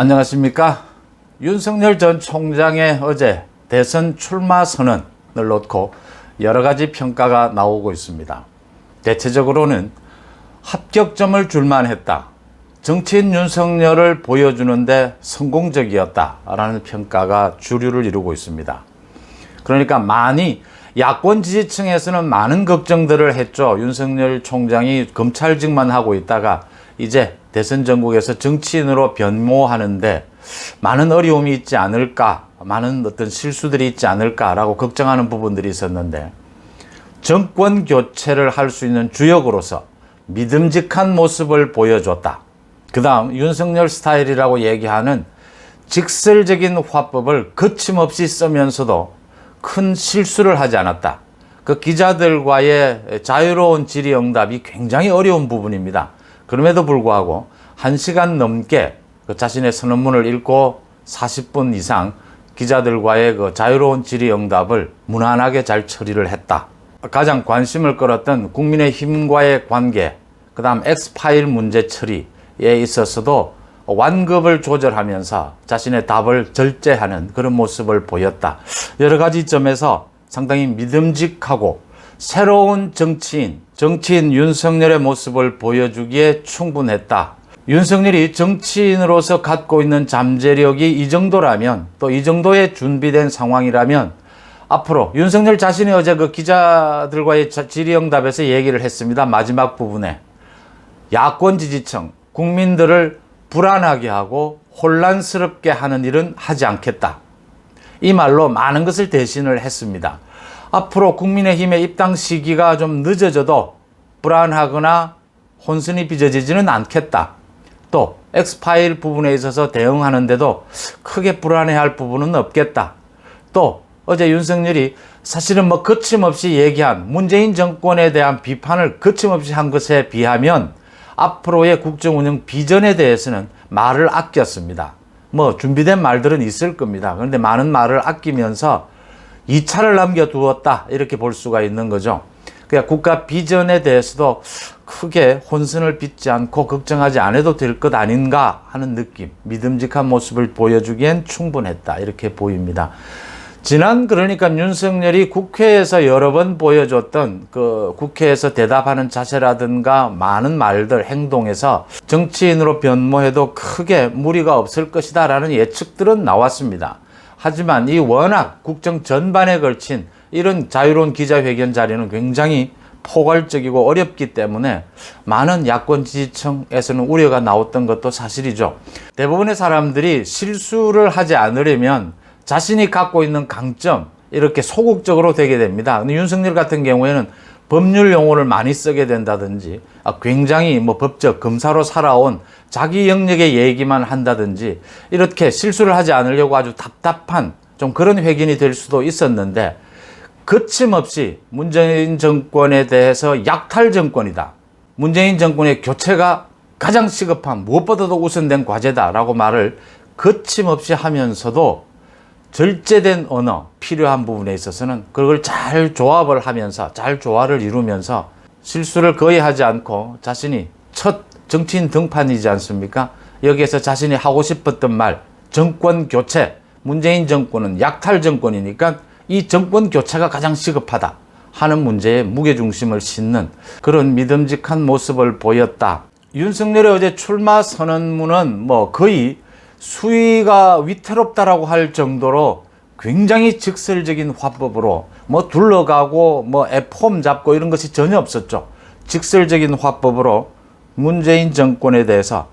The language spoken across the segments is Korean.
안녕하십니까. 윤석열 전 총장의 어제 대선 출마 선언을 놓고 여러 가지 평가가 나오고 있습니다. 대체적으로는 합격점을 줄만 했다, 정치인 윤석열을 보여주는데 성공적이었다라는 평가가 주류를 이루고 있습니다. 그러니까 많이 야권 지지층에서는 많은 걱정들을 했죠. 윤석열 총장이 검찰직만 하고 있다가 이제 대선 전국에서 정치인으로 변모하는데 많은 어려움이 있지 않을까, 많은 어떤 실수들이 있지 않을까라고 걱정하는 부분들이 있었는데, 정권 교체를 할 수 있는 주역으로서 믿음직한 모습을 보여줬다. 그 다음 윤석열 스타일이라고 얘기하는 직설적인 화법을 거침없이 쓰면서도 큰 실수를 하지 않았다. 그 기자들과의 자유로운 질의응답이 굉장히 어려운 부분입니다. 그럼에도 불구하고 1시간 넘게 그 자신의 선언문을 읽고 40분 이상 기자들과의 그 자유로운 질의응답을 무난하게 잘 처리를 했다. 가장 관심을 끌었던 국민의힘과의 관계, 그 다음 엑스파일 문제 처리에 있어서도 완급을 조절하면서 자신의 답을 절제하는 그런 모습을 보였다. 여러 가지 점에서 상당히 믿음직하고 새로운 정치인 윤석열의 모습을 보여주기에 충분했다. 윤석열이 정치인으로서 갖고 있는 잠재력이 이 정도라면, 또 이 정도의 준비된 상황이라면 앞으로 윤석열 자신이 어제 그 기자들과의 질의응답에서 얘기를 했습니다. 마지막 부분에 야권 지지층, 국민들을 불안하게 하고 혼란스럽게 하는 일은 하지 않겠다. 이 말로 많은 것을 대신을 했습니다. 앞으로 국민의힘의 입당 시기가 좀 늦어져도 불안하거나 혼선이 빚어지지는 않겠다. 또 엑스파일 부분에 있어서 대응하는데도 크게 불안해할 부분은 없겠다. 또 어제 윤석열이 사실은 거침없이 얘기한 문재인 정권에 대한 비판을 거침없이 한 것에 비하면 앞으로의 국정운영 비전에 대해서는 말을 아꼈습니다. 준비된 말들은 있을 겁니다. 그런데 많은 말을 아끼면서 2차를 남겨두었다, 이렇게 볼 수가 있는 거죠. 그러니까 국가 비전에 대해서도 크게 혼선을 빚지 않고 걱정하지 않아도 될 것 아닌가 하는 느낌, 믿음직한 모습을 보여주기엔 충분했다, 이렇게 보입니다. 그러니까 윤석열이 국회에서 여러 번 보여줬던 그 국회에서 대답하는 자세라든가 많은 말들, 행동에서 정치인으로 변모해도 크게 무리가 없을 것이다 라는 예측들은 나왔습니다. 하지만 이 워낙 국정 전반에 걸친 이런 자유로운 기자회견 자리는 굉장히 포괄적이고 어렵기 때문에 많은 야권 지지층에서는 우려가 나왔던 것도 사실이죠. 대부분의 사람들이 실수를 하지 않으려면 자신이 갖고 있는 강점, 이렇게 소극적으로 되게 됩니다. 근데 윤석열 같은 경우에는 법률 용어를 많이 쓰게 된다든지, 굉장히 법적 검사로 살아온 자기 영역의 얘기만 한다든지, 이렇게 실수를 하지 않으려고 아주 답답한 좀 그런 회견이 될 수도 있었는데, 거침없이 문재인 정권에 대해서 약탈 정권이다, 문재인 정권의 교체가 가장 시급한, 무엇보다도 우선된 과제다라고 말을 거침없이 하면서도 절제된 언어, 필요한 부분에 있어서는 그걸 잘 조합을 하면서, 잘 조화를 이루면서 실수를 거의 하지 않고 자신이 첫 정치인 등판이지 않습니까? 여기에서 자신이 하고 싶었던 말, 정권 교체, 문재인 정권은 약탈 정권이니까 이 정권 교체가 가장 시급하다 하는 문제에 무게중심을 싣는 그런 믿음직한 모습을 보였다. 윤석열의 어제 출마 선언문은 거의 수위가 위태롭다라고 할 정도로 굉장히 직설적인 화법으로 둘러가고 애폼 잡고 이런 것이 전혀 없었죠. 직설적인 화법으로 문재인 정권에 대해서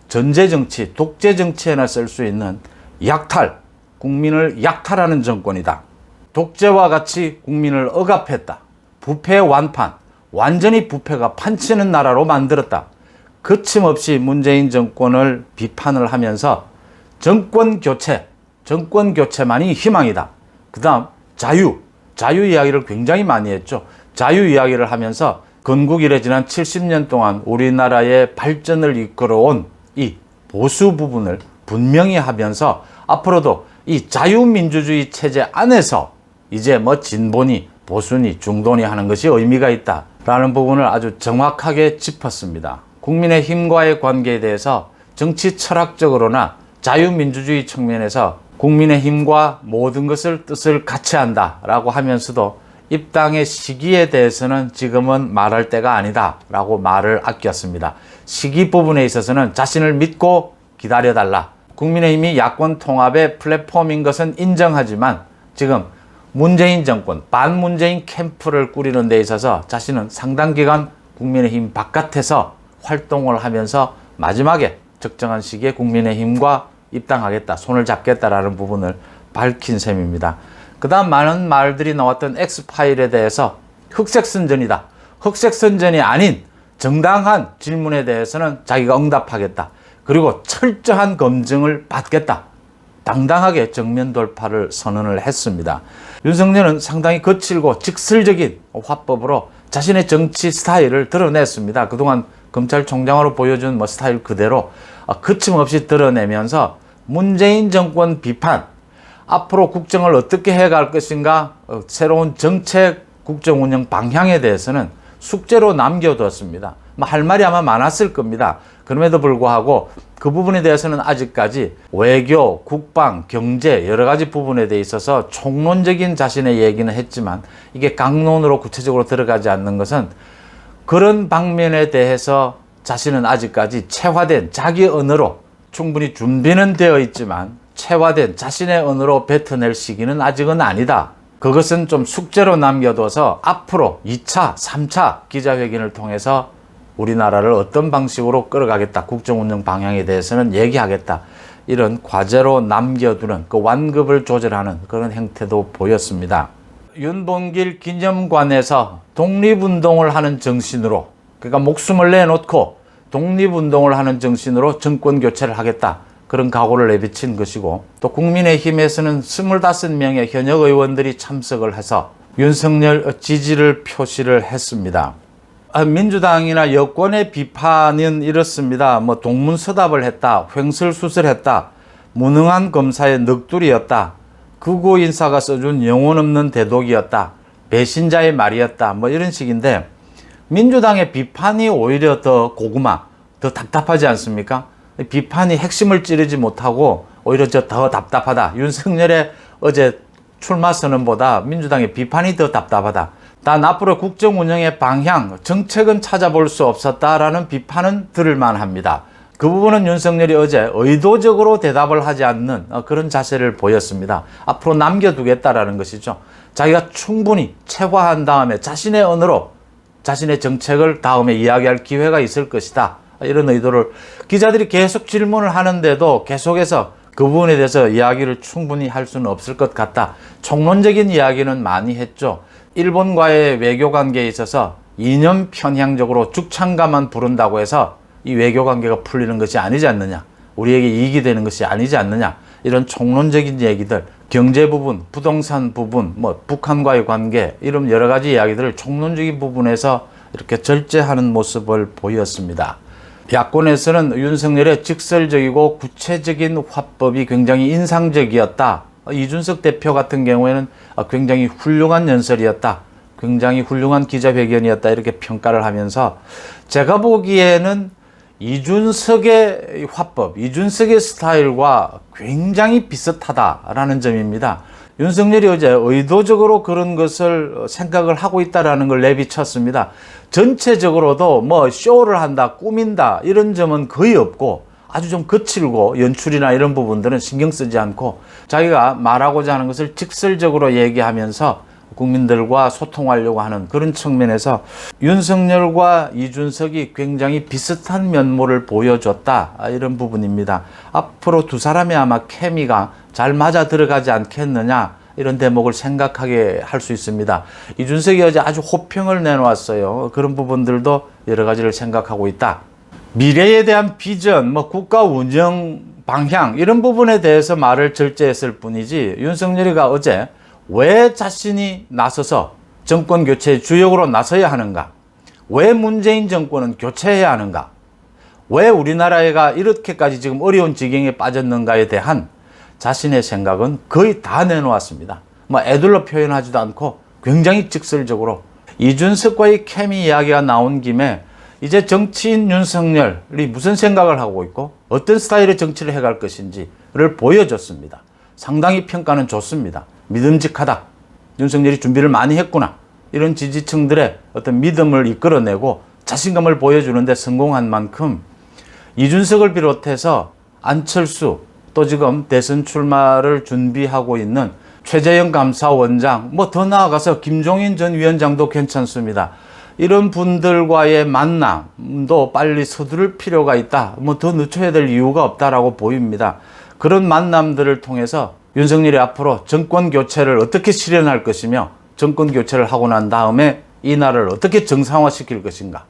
전제정치, 독재정치에나 쓸 수 있는 약탈, 국민을 약탈하는 정권이다. 독재와 같이 국민을 억압했다. 부패 완판, 완전히 부패가 판치는 나라로 만들었다. 거침없이 문재인 정권을 비판을 하면서 정권 교체만이 희망이다. 그 다음 자유 이야기를 굉장히 많이 했죠. 자유 이야기를 하면서 건국 이래 지난 70년 동안 우리나라의 발전을 이끌어온 이 보수 부분을 분명히 하면서 앞으로도 이 자유민주주의 체제 안에서 이제 진보니 보수니 중도니 하는 것이 의미가 있다라는 부분을 아주 정확하게 짚었습니다. 국민의힘과의 관계에 대해서 정치 철학적으로나 자유민주주의 측면에서 국민의힘과 모든 뜻을 같이 한다라고 하면서도 입당의 시기에 대해서는 지금은 말할 때가 아니다라고 말을 아꼈습니다. 시기 부분에 있어서는 자신을 믿고 기다려달라. 국민의힘이 야권 통합의 플랫폼인 것은 인정하지만 지금 문재인 정권, 반문재인 캠프를 꾸리는 데 있어서 자신은 상당 기간 국민의힘 바깥에서 활동을 하면서 마지막에 적정한 시기에 국민의힘과 입당하겠다, 손을 잡겠다라는 부분을 밝힌 셈입니다. 그 다음 많은 말들이 나왔던 X파일에 대해서 흑색선전이다. 흑색선전이 아닌 정당한 질문에 대해서는 자기가 응답하겠다. 그리고 철저한 검증을 받겠다. 당당하게 정면 돌파를 선언을 했습니다. 윤석열은 상당히 거칠고 직설적인 화법으로 자신의 정치 스타일을 드러냈습니다. 그동안 검찰총장으로 보여준 스타일 그대로 거침없이 드러내면서 문재인 정권 비판, 앞으로 국정을 어떻게 해갈 것인가, 새로운 정책 국정 운영 방향에 대해서는 숙제로 남겨두었습니다. 할 말이 아마 많았을 겁니다. 그럼에도 불구하고 그 부분에 대해서는 아직까지 외교, 국방, 경제 여러 가지 부분에 대해 있어서 총론적인 자신의 얘기는 했지만 이게 강론으로 구체적으로 들어가지 않는 것은 그런 방면에 대해서 자신은 아직까지 체화된 자기 언어로 충분히 준비는 되어 있지만 체화된 자신의 언어로 뱉어낼 시기는 아직은 아니다. 그것은 좀 숙제로 남겨둬서 앞으로 2차, 3차 기자회견을 통해서 우리나라를 어떤 방식으로 끌어가겠다, 국정운영 방향에 대해서는 얘기하겠다, 이런 과제로 남겨두는 그 완급을 조절하는 그런 행태도 보였습니다. 윤봉길 기념관에서 독립운동을 하는 정신으로, 그러니까 목숨을 내놓고 독립운동을 하는 정신으로 정권 교체를 하겠다, 그런 각오를 내비친 것이고, 또 국민의힘에서는 25명의 현역 의원들이 참석을 해서 윤석열 지지를 표시를 했습니다. 민주당이나 여권의 비판은 이렇습니다. 동문서답을 했다, 횡설수설했다, 무능한 검사의 넋두리였다, 극우 인사가 써준 영혼 없는 대독이었다, 배신자의 말이었다, 이런 식인데, 민주당의 비판이 오히려 더 고구마, 더 답답하지 않습니까? 비판이 핵심을 찌르지 못하고 오히려 더 답답하다. 윤석열의 어제 출마 선언보다 민주당의 비판이 더 답답하다. 단 앞으로 국정 운영의 방향, 정책은 찾아볼 수 없었다라는 비판은 들을 만합니다. 그 부분은 윤석열이 어제 의도적으로 대답을 하지 않는 그런 자세를 보였습니다. 앞으로 남겨두겠다라는 것이죠. 자기가 충분히 체화한 다음에 자신의 언어로 자신의 정책을 다음에 이야기할 기회가 있을 것이다, 이런 의도를, 기자들이 계속 질문을 하는데도 계속해서 그 부분에 대해서 이야기를 충분히 할 수는 없을 것 같다. 총론적인 이야기는 많이 했죠. 일본과의 외교관계에 있어서 이념 편향적으로 죽창가만 부른다고 해서 이 외교관계가 풀리는 것이 아니지 않느냐, 우리에게 이익이 되는 것이 아니지 않느냐, 이런 총론적인 얘기들, 경제 부분, 부동산 부분, 북한과의 관계, 이런 여러 가지 이야기들을 총론적인 부분에서 이렇게 절제하는 모습을 보였습니다. 야권에서는 윤석열의 직설적이고 구체적인 화법이 굉장히 인상적이었다. 이준석 대표 같은 경우에는 굉장히 훌륭한 연설이었다, 굉장히 훌륭한 기자회견이었다, 이렇게 평가를 하면서 제가 보기에는 이준석의 화법, 이준석의 스타일과 굉장히 비슷하다라는 점입니다. 윤석열이 어제 의도적으로 그런 것을 생각을 하고 있다라는 걸 내비쳤습니다. 전체적으로도 쇼를 한다, 꾸민다, 이런 점은 거의 없고 아주 좀 거칠고 연출이나 이런 부분들은 신경 쓰지 않고 자기가 말하고자 하는 것을 직설적으로 얘기하면서 국민들과 소통하려고 하는 그런 측면에서 윤석열과 이준석이 굉장히 비슷한 면모를 보여줬다, 이런 부분입니다. 앞으로 두 사람이 아마 케미가 잘 맞아 들어가지 않겠느냐, 이런 대목을 생각하게 할 수 있습니다. 이준석이 어제 아주 호평을 내놓았어요. 그런 부분들도 여러 가지를 생각하고 있다. 미래에 대한 비전, 국가 운영 방향, 이런 부분에 대해서 말을 절제했을 뿐이지, 윤석열이가 어제 왜 자신이 나서서 정권 교체의 주역으로 나서야 하는가, 왜 문재인 정권은 교체해야 하는가, 왜 우리나라가 이렇게까지 지금 어려운 지경에 빠졌는가에 대한 자신의 생각은 거의 다 내놓았습니다. 애들로 표현하지도 않고 굉장히 직설적으로. 이준석과의 케미 이야기가 나온 김에 이제 정치인 윤석열이 무슨 생각을 하고 있고 어떤 스타일의 정치를 해갈 것인지를 보여줬습니다. 상당히 평가는 좋습니다. 믿음직하다. 윤석열이 준비를 많이 했구나. 이런 지지층들의 어떤 믿음을 이끌어내고 자신감을 보여주는데 성공한 만큼 이준석을 비롯해서 안철수 또 지금 대선 출마를 준비하고 있는 최재형 감사원장 뭐 더 나아가서 김종인 전 위원장도 괜찮습니다. 이런 분들과의 만남도 빨리 서두를 필요가 있다. 뭐 더 늦춰야 될 이유가 없다라고 보입니다. 그런 만남들을 통해서 윤석열이 앞으로 정권 교체를 어떻게 실현할 것이며 정권 교체를 하고 난 다음에 이 나라를 어떻게 정상화시킬 것인가.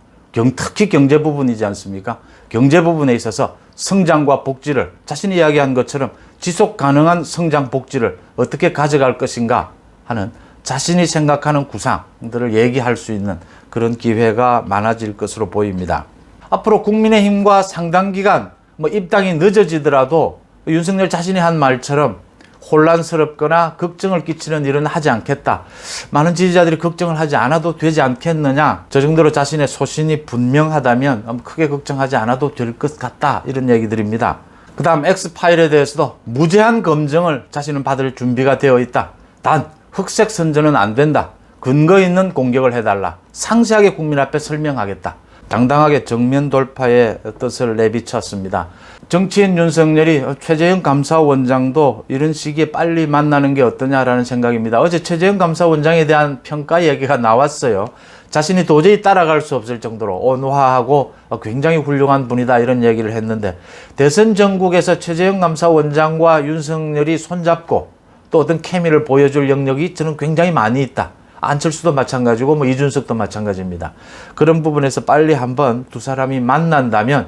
특히 경제 부분이지 않습니까? 경제 부분에 있어서 성장과 복지를 자신이 이야기한 것처럼 지속 가능한 성장 복지를 어떻게 가져갈 것인가 하는 자신이 생각하는 구상들을 얘기할 수 있는 그런 기회가 많아질 것으로 보입니다. 앞으로 국민의힘과 상당 기간 입당이 늦어지더라도 윤석열 자신이 한 말처럼 혼란스럽거나 걱정을 끼치는 일은 하지 않겠다. 많은 지지자들이 걱정을 하지 않아도 되지 않겠느냐. 저 정도로 자신의 소신이 분명하다면 크게 걱정하지 않아도 될 것 같다. 이런 얘기들입니다. 그 다음 X파일에 대해서도 무제한 검증을 자신은 받을 준비가 되어 있다. 단 흑색 선전은 안 된다. 근거 있는 공격을 해달라. 상세하게 국민 앞에 설명하겠다. 당당하게 정면 돌파의 뜻을 내비쳤습니다. 정치인 윤석열이 최재형 감사원장도 이런 시기에 빨리 만나는 게 어떠냐라는 생각입니다. 어제 최재형 감사원장에 대한 평가 얘기가 나왔어요. 자신이 도저히 따라갈 수 없을 정도로 온화하고 굉장히 훌륭한 분이다 이런 얘기를 했는데 대선 전국에서 최재형 감사원장과 윤석열이 손잡고 또 어떤 케미를 보여줄 영역이 저는 굉장히 많이 있다. 안철수도 마찬가지고 이준석도 마찬가지입니다. 그런 부분에서 빨리 한번 두 사람이 만난다면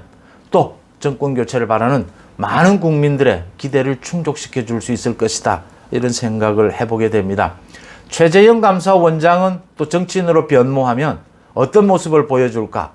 또 정권 교체를 바라는 많은 국민들의 기대를 충족시켜 줄 수 있을 것이다. 이런 생각을 해보게 됩니다. 최재형 감사원장은 또 정치인으로 변모하면 어떤 모습을 보여줄까?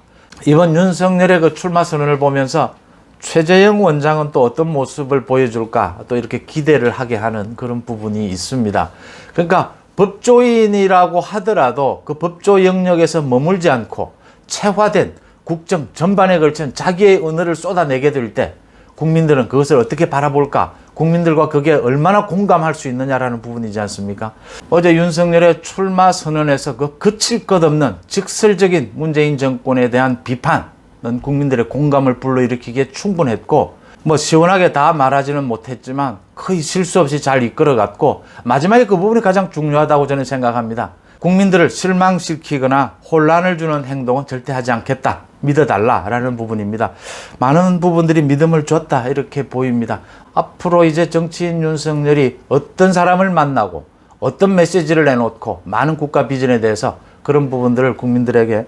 이번 윤석열의 그 출마 선언을 보면서 최재형 원장은 또 어떤 모습을 보여줄까? 또 이렇게 기대를 하게 하는 그런 부분이 있습니다. 그러니까 법조인이라고 하더라도 그 법조 영역에서 머물지 않고 체화된 국정 전반에 걸친 자기의 언어를 쏟아내게 될 때 국민들은 그것을 어떻게 바라볼까? 국민들과 그게 얼마나 공감할 수 있느냐라는 부분이지 않습니까? 어제 윤석열의 출마 선언에서 그 그칠 것 없는 직설적인 문재인 정권에 대한 비판은 국민들의 공감을 불러일으키기에 충분했고 시원하게 다 말하지는 못했지만 거의 실수 없이 잘 이끌어갔고 마지막에 그 부분이 가장 중요하다고 저는 생각합니다. 국민들을 실망시키거나 혼란을 주는 행동은 절대 하지 않겠다. 믿어달라라는 부분입니다. 많은 부분들이 믿음을 줬다 이렇게 보입니다. 앞으로 이제 정치인 윤석열이 어떤 사람을 만나고 어떤 메시지를 내놓고 많은 국가 비전에 대해서 그런 부분들을 국민들에게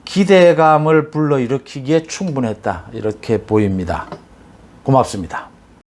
기대감을 불러일으키기에 충분했다 이렇게 보입니다. 고맙습니다.